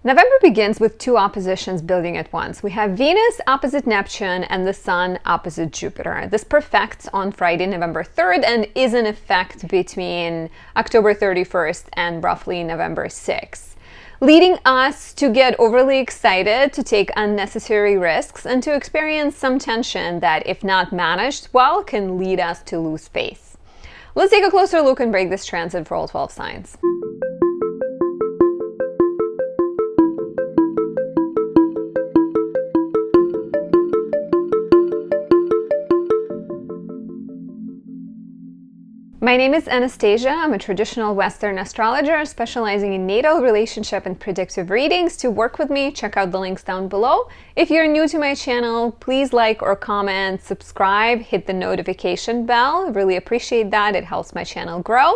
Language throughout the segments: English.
November begins with two oppositions building at once. We have Venus opposite Neptune and the Sun opposite Jupiter. This perfects on Friday, November 3rd, and is in effect between October 31st and roughly November 6th, leading us to get overly excited, to take unnecessary risks, and to experience some tension that, if not managed well, can lead us to lose faith. Let's take a closer look and break this transit for all 12 signs. My name is Anastasia. I'm a traditional Western astrologer specializing in natal, relationship, and predictive readings. To work with me, check out the links down below. If you're new to my channel, please like or comment, subscribe, hit the notification bell. Really appreciate that. It helps my channel grow.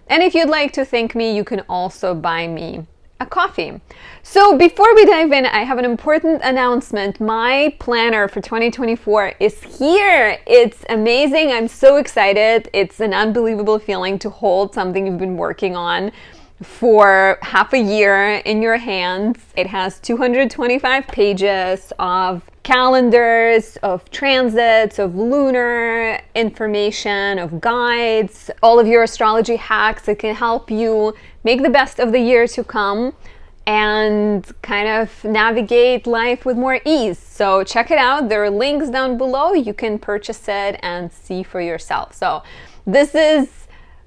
And if you'd like to thank me, you can also buy me a coffee. So before we dive in, I have an important announcement. My planner for 2024 is here. It's amazing. I'm so excited. It's an unbelievable feeling to hold something you've been working on for half a year in your hands. It has 225 pages of calendars, of transits, of lunar information, of guides, all of your astrology hacks that can help you make the best of the year to come and kind of navigate life with more ease. So check it out. There are links down below. You can purchase it and see for yourself. So this is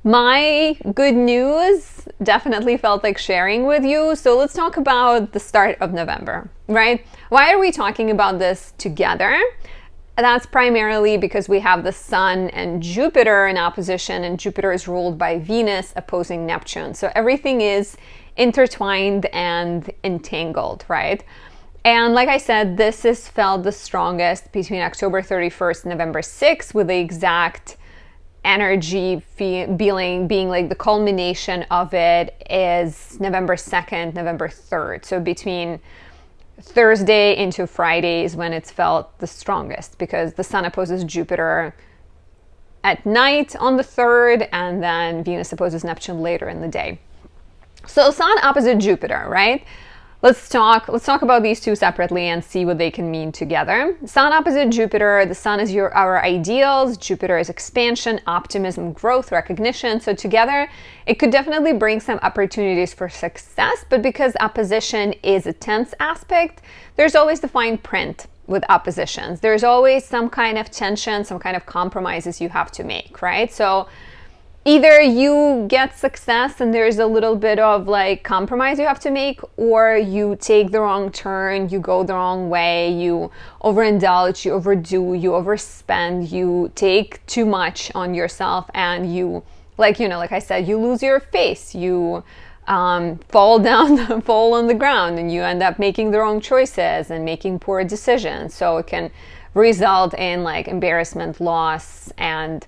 my good news. Definitely felt like sharing with you. So let's talk about the start of November, right? Why are we talking about this together? That's primarily because we have the Sun and Jupiter in opposition, and Jupiter is ruled by Venus opposing Neptune. So everything is intertwined and entangled, right? And like I said, this is felt the strongest between October 31st and November 6th, with the exact energy being like the culmination of it is November 2nd, November 3rd. So between Thursday into Friday is when it's felt the strongest, because the Sun opposes Jupiter at night on the 3rd, and then Venus opposes Neptune later in the day. So Sun opposite Jupiter, right? Let's talk about these two separately and see what they can mean together. Sun opposite Jupiter. The Sun is our ideals. Jupiter is expansion, optimism, growth, recognition. So together, it could definitely bring some opportunities for success. But because opposition is a tense aspect, there's always the fine print with oppositions. There's always some kind of tension, some kind of compromises you have to make, right? So either you get success and there's a little bit of like compromise you have to make, or you take the wrong turn, you go the wrong way, you overindulge, you overdo, you overspend, you take too much on yourself, and you, like I said, you lose your face, you fall on the ground, and you end up making the wrong choices and making poor decisions. So it can result in like embarrassment, loss, and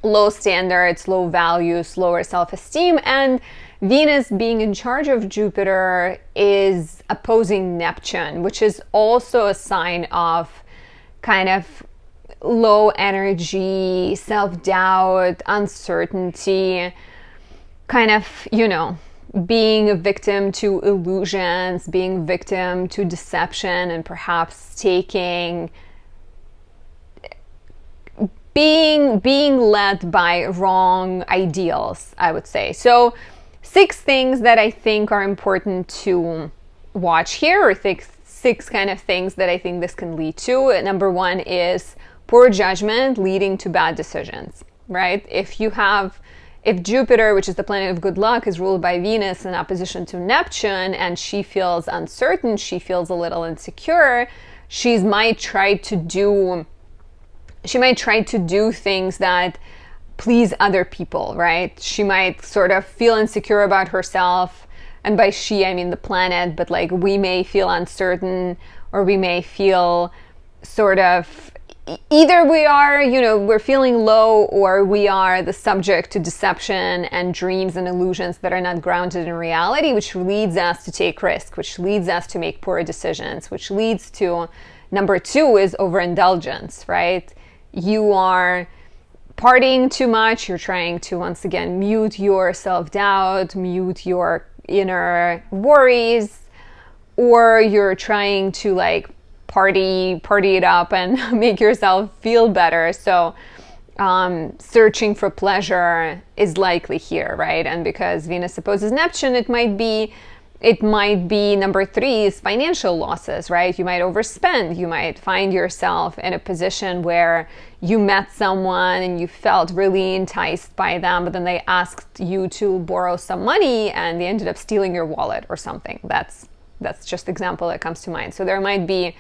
low standards, low values, lower self-esteem. And Venus, being in charge of Jupiter, is opposing Neptune, which is also a sign of kind of low energy, self-doubt, uncertainty, kind of, being a victim to illusions, being victim to deception, and perhaps being led by wrong ideals, I would say. So 6 things that I think are important to watch here, or 6 kind of things that I think this can lead to. Number 1 is poor judgment leading to bad decisions, right? If Jupiter, which is the planet of good luck, is ruled by Venus in opposition to Neptune, and she feels uncertain, she feels a little insecure, she might try to do things that please other people, right? She might sort of feel insecure about herself, and by she, I mean the planet, but like we may feel uncertain, or we may feel sort of, either we are, we're feeling low, or we are the subject to deception and dreams and illusions that are not grounded in reality, which leads us to take risk, which leads us to make poor decisions, which leads to, number 2 is overindulgence, right? You are partying too much, you're trying to, once again, mute your self-doubt, mute your inner worries, or you're trying to like party it up and make yourself feel better. So searching for pleasure is likely here, right? And because Venus opposes Neptune, it might be number 3 is financial losses, right? You might overspend. You might find yourself in a position where you met someone and you felt really enticed by them, but then they asked you to borrow some money and they ended up stealing your wallet or something. That's just an example that comes to mind. So there might be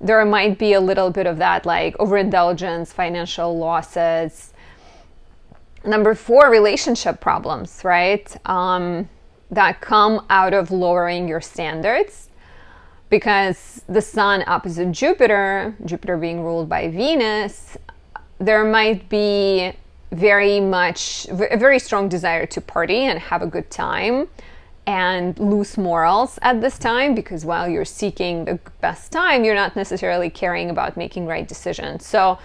a little bit of that, like overindulgence, financial losses. Number 4, relationship problems, right? That come out of lowering your standards, because the Sun opposite Jupiter being ruled by Venus, there might be a very strong desire to party and have a good time and loose morals at this time, because while you're seeking the best time, you're not necessarily caring about making right decisions. So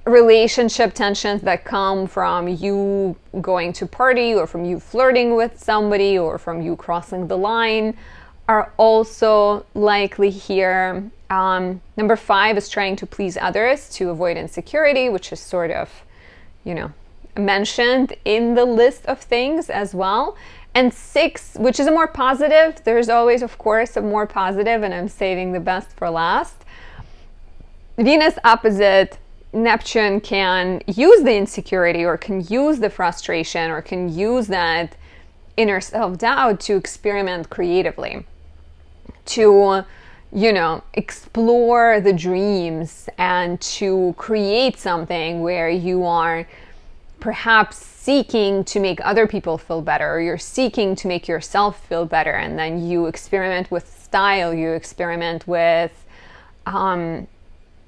relationship tensions that come from you going to party, or from you flirting with somebody, or from you crossing the line are also likely here. Number 5 is trying to please others to avoid insecurity, which is sort of, mentioned in the list of things as well. And 6, which is a more positive, there's always, of course, a more positive, and I'm saving the best for last. Venus opposite Neptune can use the insecurity, or can use the frustration, or can use that inner self-doubt to experiment creatively, to, explore the dreams and to create something where you are perhaps seeking to make other people feel better, or you're seeking to make yourself feel better, and then you experiment with style, you experiment with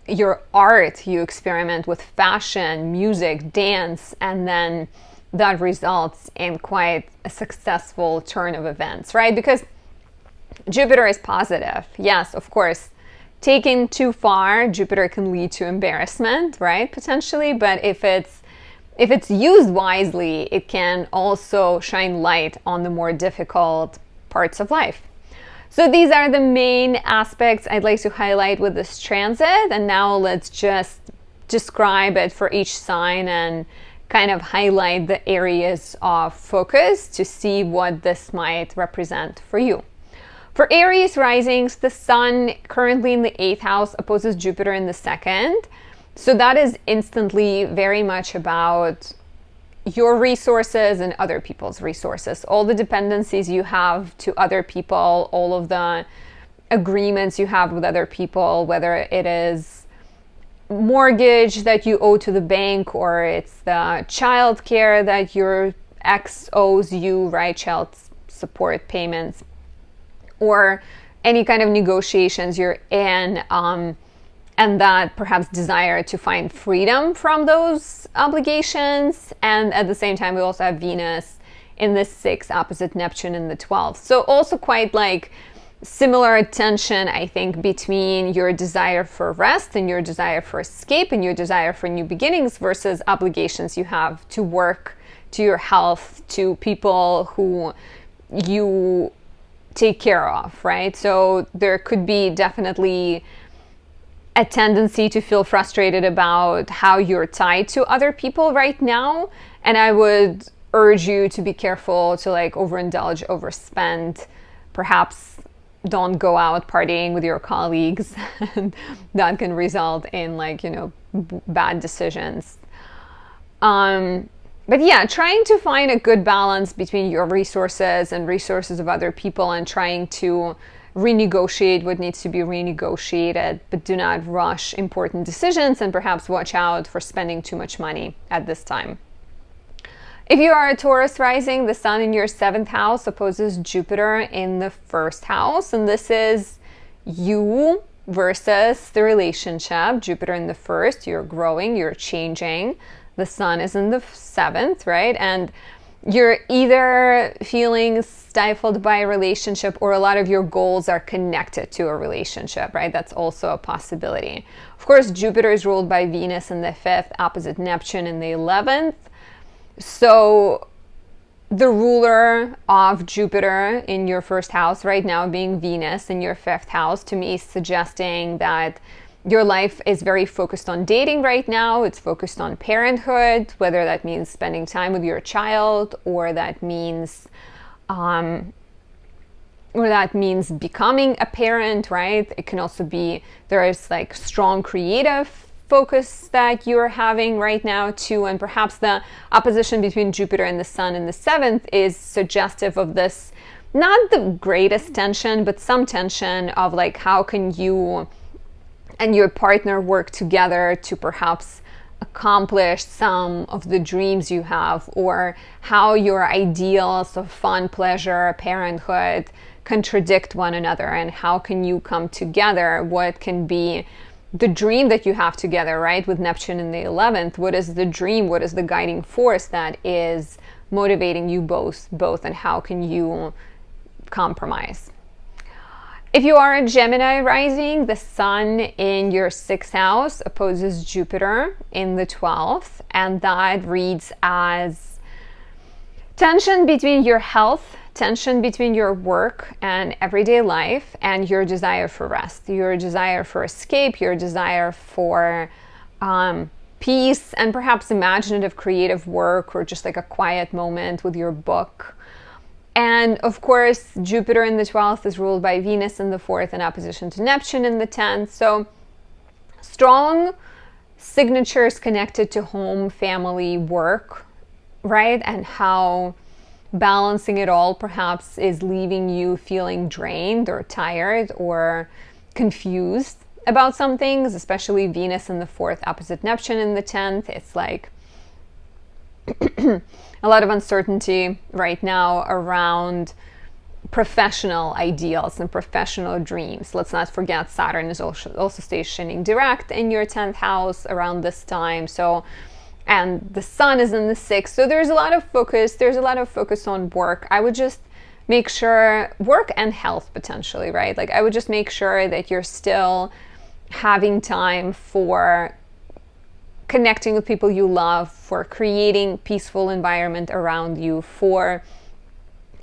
your art, you experiment with fashion, music, dance, and then that results in quite a successful turn of events, right? Because Jupiter is positive. Yes, of course, taken too far, Jupiter can lead to embarrassment, right? Potentially, but if it's used wisely, it can also shine light on the more difficult parts of life. So these are the main aspects I'd like to highlight with this transit. And now let's just describe it for each sign and kind of highlight the areas of focus to see what this might represent for you. For Aries risings, the Sun currently in the 8th house opposes Jupiter in the 2nd. So that is instantly very much about your resources and other people's resources, all the dependencies you have to other people, all of the agreements you have with other people, whether it is mortgage that you owe to the bank, or it's the child care that your ex owes you, right? Child support payments, or any kind of negotiations you're in, and that perhaps desire to find freedom from those obligations. And at the same time, we also have Venus in the 6th opposite Neptune in the 12th. So also quite like similar tension, I think, between your desire for rest and your desire for escape and your desire for new beginnings versus obligations you have to work, to your health, to people who you take care of, right? So there could be definitely a tendency to feel frustrated about how you're tied to other people right now. And I would urge you to be careful to like overindulge, overspend, perhaps don't go out partying with your colleagues. And that can result in bad decisions. But yeah, trying to find a good balance between your resources and resources of other people, and trying to renegotiate what needs to be renegotiated, but do not rush important decisions, and perhaps watch out for spending too much money at this time. If you are a Taurus rising, the Sun in your 7th house opposes Jupiter in the 1st house, and this is you versus the relationship. Jupiter in the 1st, you're growing, you're changing. The Sun is in the 7th, right? And you're either feeling stifled by a relationship, or a lot of your goals are connected to a relationship, right? That's also a possibility. Of course, Jupiter is ruled by Venus in the 5th, opposite Neptune in the 11th. So the ruler of Jupiter in your first house right now being Venus in your fifth house, to me, is suggesting that your life is very focused on dating right now. It's focused on parenthood, whether that means spending time with your child or that means becoming a parent, right? It can also be there is like strong creative focus that you're having right now too, and perhaps the opposition between Jupiter and the Sun in the seventh is suggestive of this, not the greatest tension, but some tension of like, how can you and your partner work together to perhaps accomplish some of the dreams you have, or how your ideals of fun, pleasure, parenthood contradict one another, and how can you come together? What can be the dream that you have together, right? With Neptune in the 11th, what is the dream? What is the guiding force that is motivating you both, and how can you compromise? If you are a Gemini rising, the Sun in your 6th house opposes Jupiter in the 12th, and that reads as tension between your health, tension between your work and everyday life, and your desire for rest, your desire for escape, your desire for peace, and perhaps imaginative creative work, or just like a quiet moment with your book. And of course, Jupiter in the 12th is ruled by Venus in the 4th in opposition to Neptune in the 10th. So strong signatures connected to home, family, work, right? And how balancing it all perhaps is leaving you feeling drained or tired or confused about some things, especially Venus in the 4th opposite Neptune in the 10th. It's like a lot of uncertainty right now around professional ideals and professional dreams. Let's not forget Saturn is also stationing direct in your 10th house around this time. So, and the Sun is in the 6th. So there's a lot of focus. There's a lot of focus on work. I would just make sure, work and health potentially, right? Like I would just make sure that you're still having time for connecting with people you love, for creating peaceful environment around you, for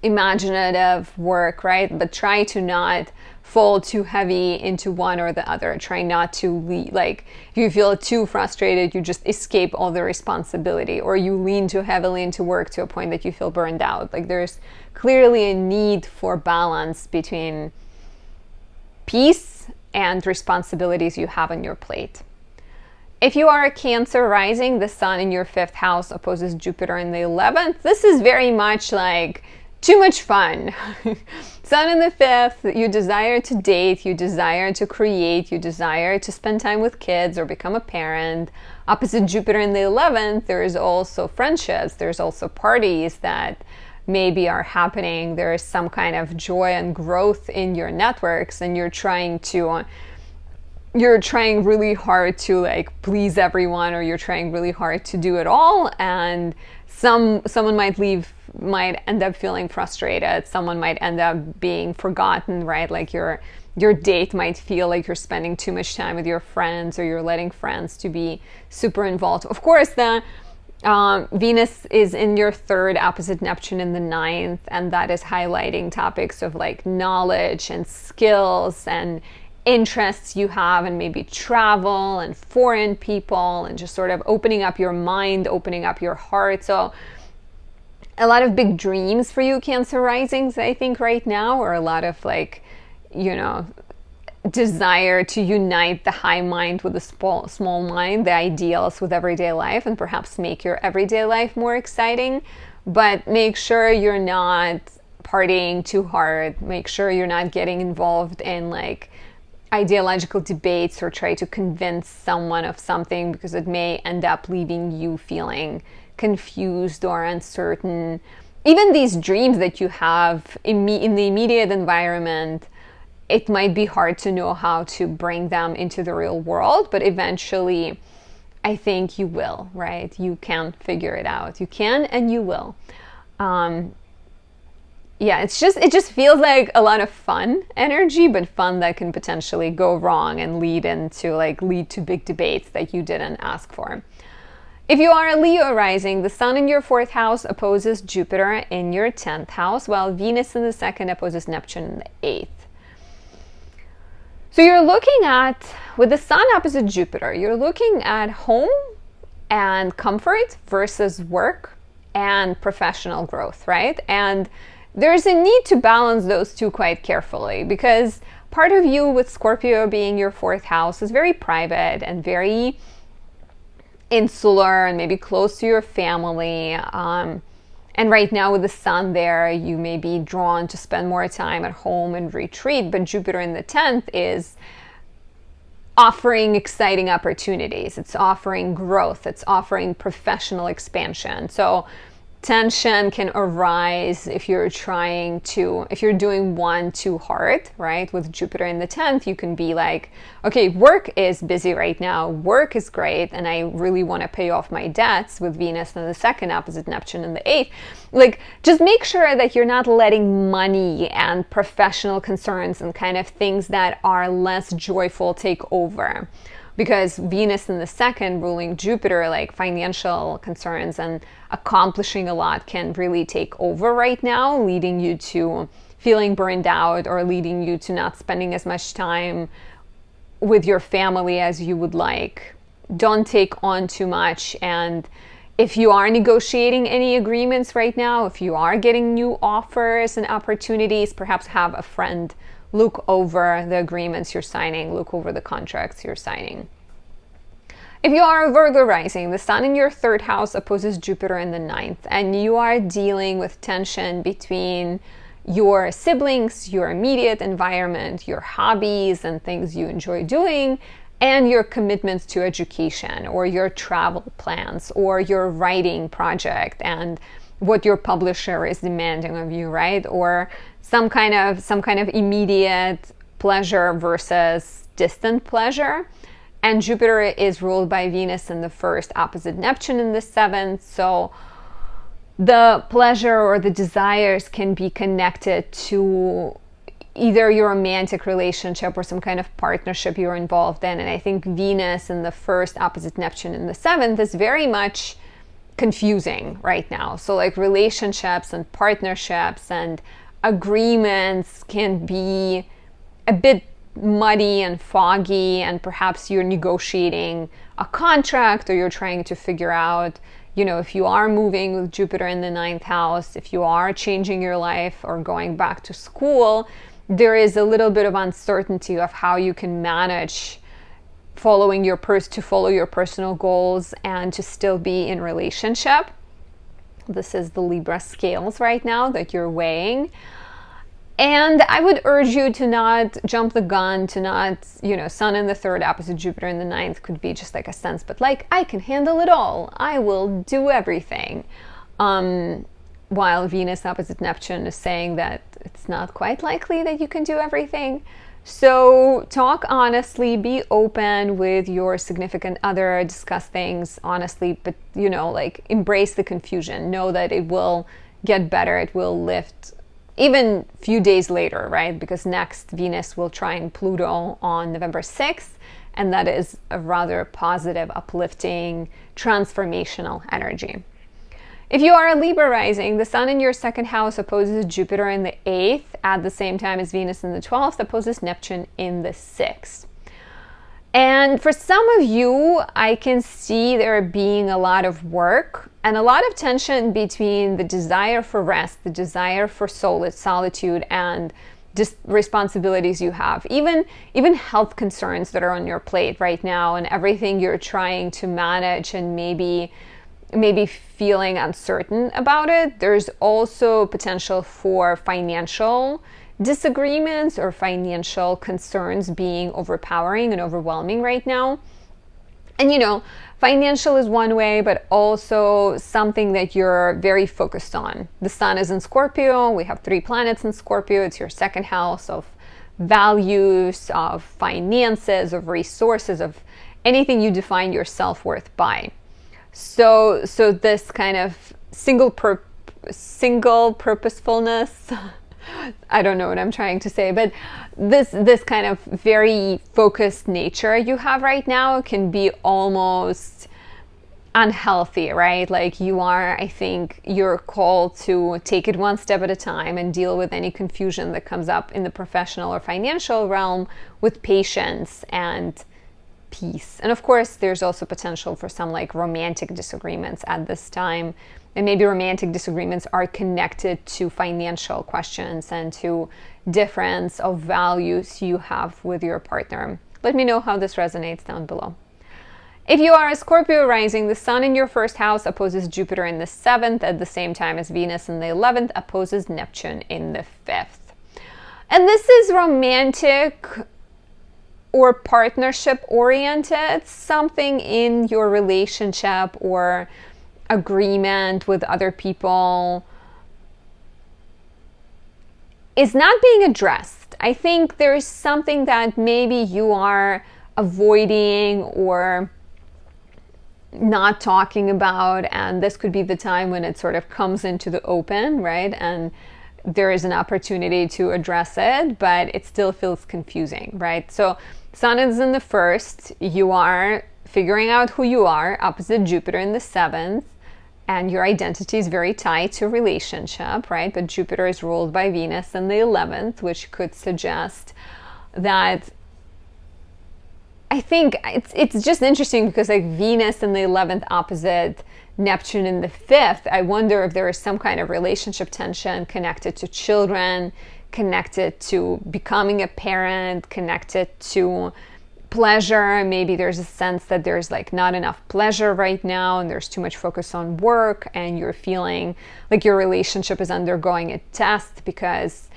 imaginative work, right? But try to not fall too heavy into one or the other. Try not to like, if you feel too frustrated, you just escape all the responsibility, or you lean too heavily into work to a point that you feel burned out. Like there's clearly a need for balance between peace and responsibilities you have on your plate. If you are a Cancer rising, the Sun in your 5th house opposes Jupiter in the 11th. This is very much like too much fun. Sun in the 5th, you desire to date, you desire to create, you desire to spend time with kids or become a parent. Opposite Jupiter in the 11th, there is also friendships, there's also parties that maybe are happening. There is some kind of joy and growth in your networks, and you're trying really hard to like please everyone, or you're trying really hard to do it all, and someone might end up feeling frustrated, someone might end up being forgotten, right? Like your date might feel like you're spending too much time with your friends, or you're letting friends to be super involved. Of course, the Venus is in your 3rd opposite Neptune in the 9th, and that is highlighting topics of like knowledge and skills and interests you have, and maybe travel and foreign people, and just sort of opening up your mind, opening up your heart. So a lot of big dreams for you Cancer risings, I think, right now, or a lot of like, you know, desire to unite the high mind with the small mind, the ideals with everyday life, and perhaps make your everyday life more exciting. But make sure you're not partying too hard. Make sure you're not getting involved in like ideological debates or try to convince someone of something, because it may end up leaving you feeling confused or uncertain. Even these dreams that you have in the immediate environment, it might be hard to know how to bring them into the real world, but eventually I think you will, right? You can figure it out. You can, and you will. Yeah, it just feels like a lot of fun energy, but fun that can potentially go wrong and lead to big debates that you didn't ask for. If you are a Leo rising, the Sun in your 4th house opposes Jupiter in your 10th house, while Venus in the 2nd opposes Neptune in the 8th. So you're looking at, with the Sun opposite Jupiter, you're looking at home and comfort versus work and professional growth, right? And there's a need to balance those two quite carefully, because part of you with Scorpio being your 4th house is very private and very insular and maybe close to your family. And right now with the Sun there, you may be drawn to spend more time at home and retreat, but Jupiter in the 10th is offering exciting opportunities. It's offering growth. It's offering professional expansion. So tension can arise if you're doing one too hard, right? With Jupiter in the 10th, you can be like, okay, work is busy right now. Work is great. And I really want to pay off my debts, with Venus in the 2nd opposite Neptune in the 8th. Like, just make sure that you're not letting money and professional concerns and kind of things that are less joyful take over. Because Venus in the 2nd ruling Jupiter, like financial concerns and accomplishing a lot can really take over right now, leading you to feeling burned out or leading you to not spending as much time with your family as you would like. Don't take on too much. And if you are negotiating any agreements right now, if you are getting new offers and opportunities, perhaps have a friend look over the agreements you're signing, look over the contracts you're signing. If you are a Virgo rising, the Sun in your 3rd house opposes Jupiter in the 9th, and you are dealing with tension between your siblings, your immediate environment, your hobbies and things you enjoy doing, and your commitments to education or your travel plans or your writing project and what your publisher is demanding of you, right? Or some kind of immediate pleasure versus distant pleasure. And Jupiter is ruled by Venus in the 1st opposite Neptune in the 7th. So the pleasure or the desires can be connected to either your romantic relationship or some kind of partnership you're involved in. And I think Venus in the 1st opposite Neptune in the 7th is very much confusing right now. So like relationships and partnerships and agreements can be a bit muddy and foggy, and perhaps you're negotiating a contract or you're trying to figure out, if you are moving with Jupiter in the 9th house, if you are changing your life or going back to school, there is a little bit of uncertainty of how you can manage to follow your personal goals and to still be in relationship. This is the Libra scales right now that you're weighing. And I would urge you to not jump the gun, to not, Sun in the 3rd opposite Jupiter in the 9th could be just like a sense, but like, I can handle it all. I will do everything. While Venus opposite Neptune is saying that it's not quite likely that you can do everything. So talk honestly, be open with your significant other, discuss things honestly, but, embrace the confusion. Know that it will get better. It will lift even a few days later, right? Because next Venus will trine Pluto on November 6th, and that is a rather positive, uplifting, transformational energy. If you are a Libra rising, the Sun in your 2nd house opposes Jupiter in the 8th at the same time as Venus in the 12th opposes Neptune in the 6th. And for some of you, I can see there being a lot of work and a lot of tension between the desire for rest, the desire for solitude, and just responsibilities you have. Even health concerns that are on your plate right now and everything you're trying to manage and maybe feeling uncertain about it. There's also potential for financial disagreements or financial concerns being overpowering and overwhelming right now. And financial is one way, but also something that you're very focused on. The Sun is in Scorpio. We have 3 planets in Scorpio. It's your 2nd house of values, of finances, of resources, of anything you define your self-worth by. So this kind of single purposefulness, I don't know what I'm trying to say, but this kind of very focused nature you have right now can be almost unhealthy, right? Like you are, I think you're called to take it one step at a time and deal with any confusion that comes up in the professional or financial realm with patience and peace. And of course, there's also potential for some like romantic disagreements at this time. And maybe romantic disagreements are connected to financial questions and to difference of values you have with your partner. Let me know how this resonates down below. If you are a Scorpio rising, the sun in your first house opposes Jupiter in the 7th at the same time as Venus in the 11th opposes Neptune in the 5th. And this is romantic or partnership oriented, something in your relationship or agreement with other people is not being addressed. I think there's something that maybe you are avoiding or not talking about, and this could be the time when it sort of comes into the open, right? And there is an opportunity to address it, but it still feels confusing, right? So Sun is in the 1st, you are figuring out who you are, opposite Jupiter in the 7th, and your identity is very tied to relationship, right? But Jupiter is ruled by Venus in the 11th, which could suggest that I think it's just interesting because like Venus in the 11th opposite Neptune in the 5th, I wonder if there is some kind of relationship tension connected to children, connected to becoming a parent, connected to pleasure. Maybe there's a sense that there's like not enough pleasure right now and there's too much focus on work and you're feeling like your relationship is undergoing a test because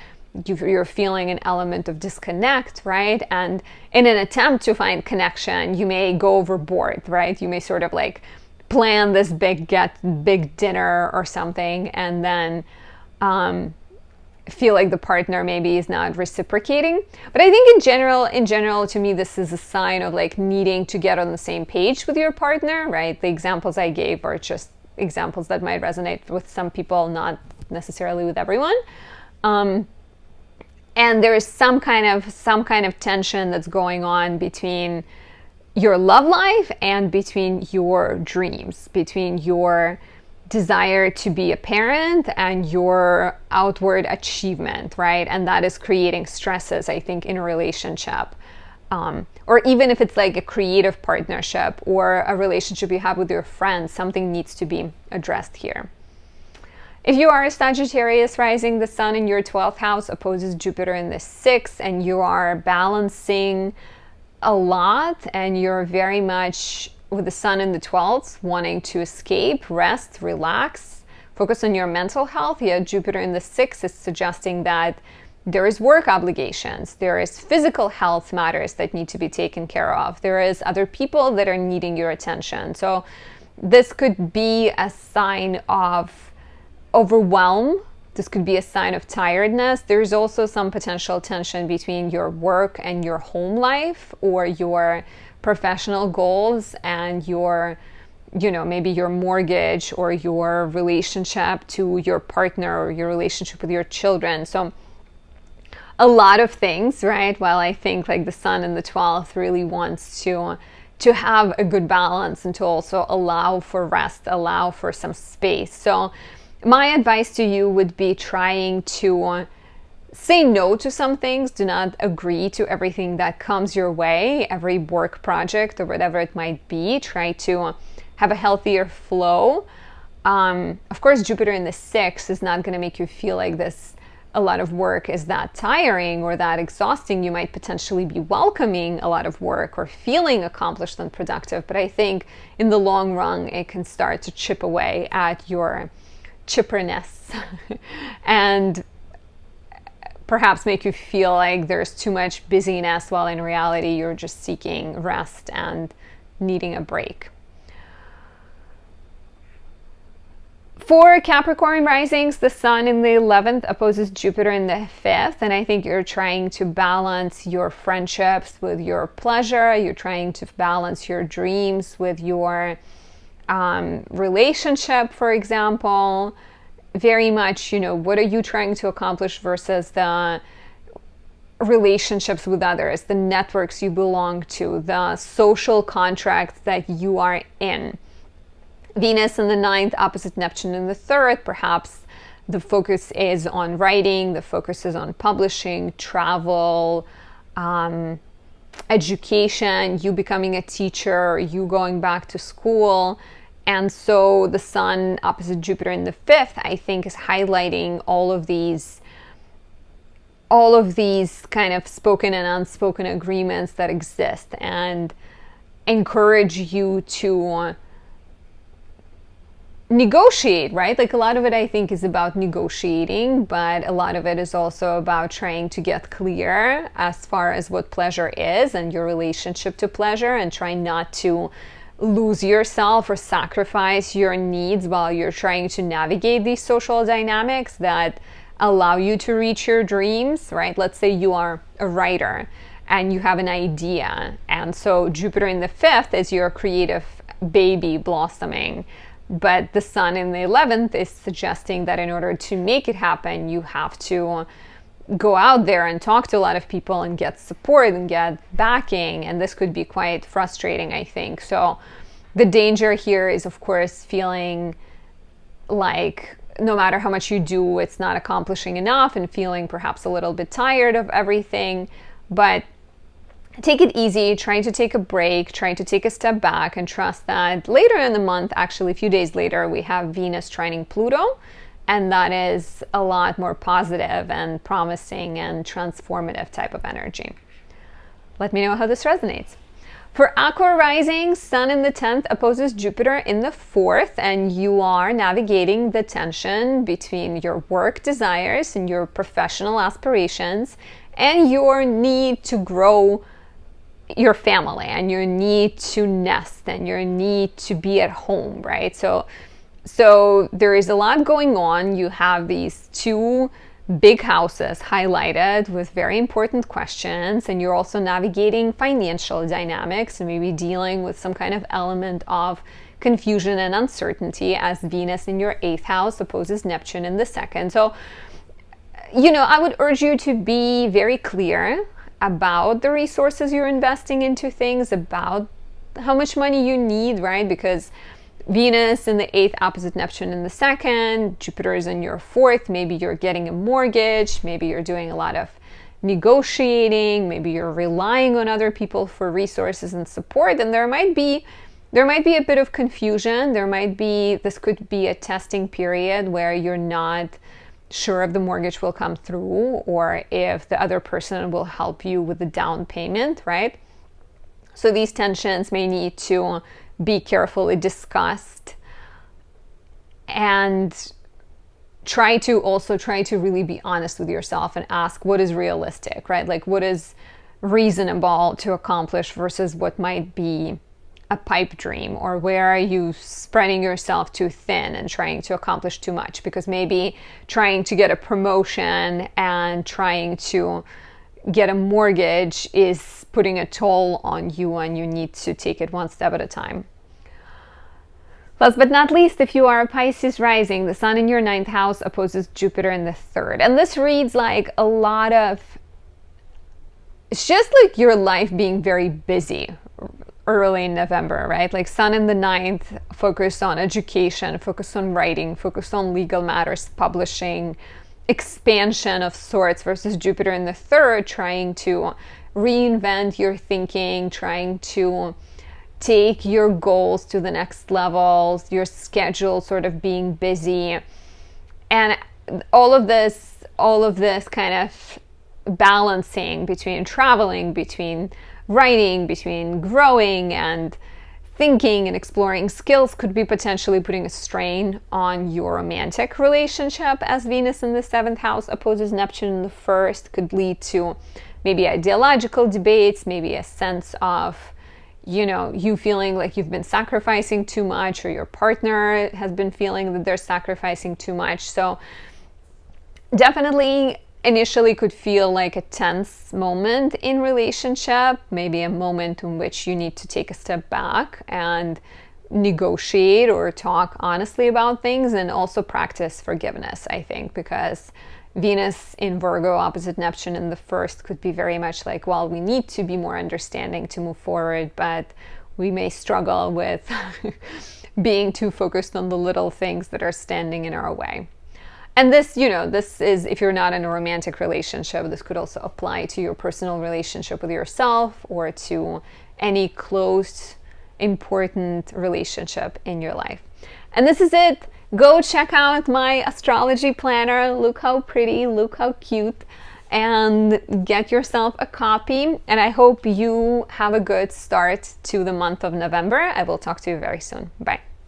you're feeling an element of disconnect, right? And in an attempt to find connection, you may go overboard, right? You may sort of like plan this big dinner or something and then feel like the partner maybe is not reciprocating. But I think in general, to me, this is a sign of like needing to get on the same page with your partner, right? The examples I gave are just examples that might resonate with some people, not necessarily with everyone. And there is some kind of tension that's going on between your love life and between your dreams, between your desire to be a parent and your outward achievement, right? And that is creating stresses, I think, in a relationship. Or even if it's like a creative partnership or a relationship you have with your friends, something needs to be addressed here. If you are a Sagittarius rising, the sun in your 12th house opposes Jupiter in the 6th, and you are balancing a lot, and you're very much with the sun in the 12th, wanting to escape, rest, relax, focus on your mental health. Yet Jupiter in the 6th is suggesting that there is work obligations, there is physical health matters that need to be taken care of, there is other people that are needing your attention. So this could be a sign of overwhelm. This could be a sign of tiredness. There's also some potential tension between your work and your home life or your professional goals and your, maybe your mortgage or your relationship to your partner or your relationship with your children. So a lot of things, right? While I think like the sun in the 12th really wants to have a good balance and to also allow for rest, allow for some space. So my advice to you would be trying to say no to some things. Do not agree to everything that comes your way, every work project or whatever it might be. Try to have a healthier flow. Of course, Jupiter in the 6th is not going to make you feel like a lot of work is that tiring or that exhausting. You might potentially be welcoming a lot of work or feeling accomplished and productive. But I think in the long run, it can start to chip away at your chipperness and perhaps make you feel like there's too much busyness while in reality you're just seeking rest and needing a break. For Capricorn risings, the sun in the 11th opposes Jupiter in the 5th, and I think you're trying to balance your friendships with your pleasure. You're trying to balance your dreams with your relationship, for example. Very much, what are you trying to accomplish versus the relationships with others, the networks you belong to, the social contracts that you are in. Venus in the ninth, opposite Neptune in the third. Perhaps the focus is on writing, the focus is on publishing, travel, education, you becoming a teacher, you going back to school. And so the Sun opposite Jupiter in the fifth, I think, is highlighting all of these kind of spoken and unspoken agreements that exist, and encourage you to negotiate, right? Like, a lot of it, I think, is about negotiating, but a lot of it is also about trying to get clear as far as what pleasure is and your relationship to pleasure, and try not to lose yourself or sacrifice your needs while you're trying to navigate these social dynamics that allow you to reach your dreams, right? Let's say you are a writer and you have an idea, and so Jupiter in the fifth is your creative baby blossoming, but the Sun in the 11th is suggesting that in order to make it happen, you have to go out there and talk to a lot of people and get support and get backing, and this could be quite frustrating, I think. So the danger here is, of course, feeling like no matter how much you do, it's not accomplishing enough, and feeling perhaps a little bit tired of everything. But take it easy, try to take a break, try to take a step back, and trust that later in the month, actually a few days later, we have Venus trining Pluto, and that is a lot more positive and promising and transformative type of energy. Let me know how this resonates. For Aqua rising, Sun in the 10th opposes Jupiter in the 4th, and you are navigating the tension between your work desires and your professional aspirations and your need to grow your family and your need to nest and your need to be at home, right? So there is a lot going on. You have these two big houses highlighted with very important questions, and you're also navigating financial dynamics and maybe dealing with some kind of element of confusion and uncertainty, as Venus in your 8th house opposes Neptune in the 2nd. So, I would urge you to be very clear about the resources you're investing into things, about how much money you need, right? Because Venus in the 8th opposite Neptune in the 2nd, Jupiter is in your 4th. Maybe you're getting a mortgage, maybe you're doing a lot of negotiating, maybe you're relying on other people for resources and support, and there might be a bit of confusion. This could be a testing period where you're not sure if the mortgage will come through or if the other person will help you with the down payment, right? So these tensions may need to be carefully discussed, and try to really be honest with yourself and ask what is realistic, right? Like, what is reasonable to accomplish versus what might be a pipe dream, or where are you spreading yourself too thin and trying to accomplish too much? Because maybe trying to get a promotion and trying to get a mortgage is putting a toll on you, and you need to take it one step at a time. Last but not least, if you are a Pisces rising, the Sun in your 9th house opposes Jupiter in the 3rd. And this reads like it's just like your life being very busy early in November, right? Like Sun in the 9th, focus on education, focus on writing, focus on legal matters, publishing, expansion of sorts, versus Jupiter in the 3rd, trying to reinvent your thinking, trying to take your goals to the next levels, your schedule sort of being busy. And all of this kind of balancing between traveling, between writing, between growing and thinking and exploring skills could be potentially putting a strain on your romantic relationship, as Venus in the 7th house opposes Neptune in the 1st, could lead to maybe ideological debates, maybe a sense of, you feeling like you've been sacrificing too much, or your partner has been feeling that they're sacrificing too much. So definitely initially could feel like a tense moment in relationship, maybe a moment in which you need to take a step back and negotiate or talk honestly about things, and also practice forgiveness, I think, because Venus in Virgo opposite Neptune in the 1st could be very much like, well, we need to be more understanding to move forward, but we may struggle with being too focused on the little things that are standing in our way. And this, this is if you're not in a romantic relationship. This could also apply to your personal relationship with yourself or to any close, important relationship in your life. And this is it. Go check out my astrology planner. Look how pretty, look how cute, and get yourself a copy. And I hope you have a good start to the month of November. I will talk to you very soon. Bye.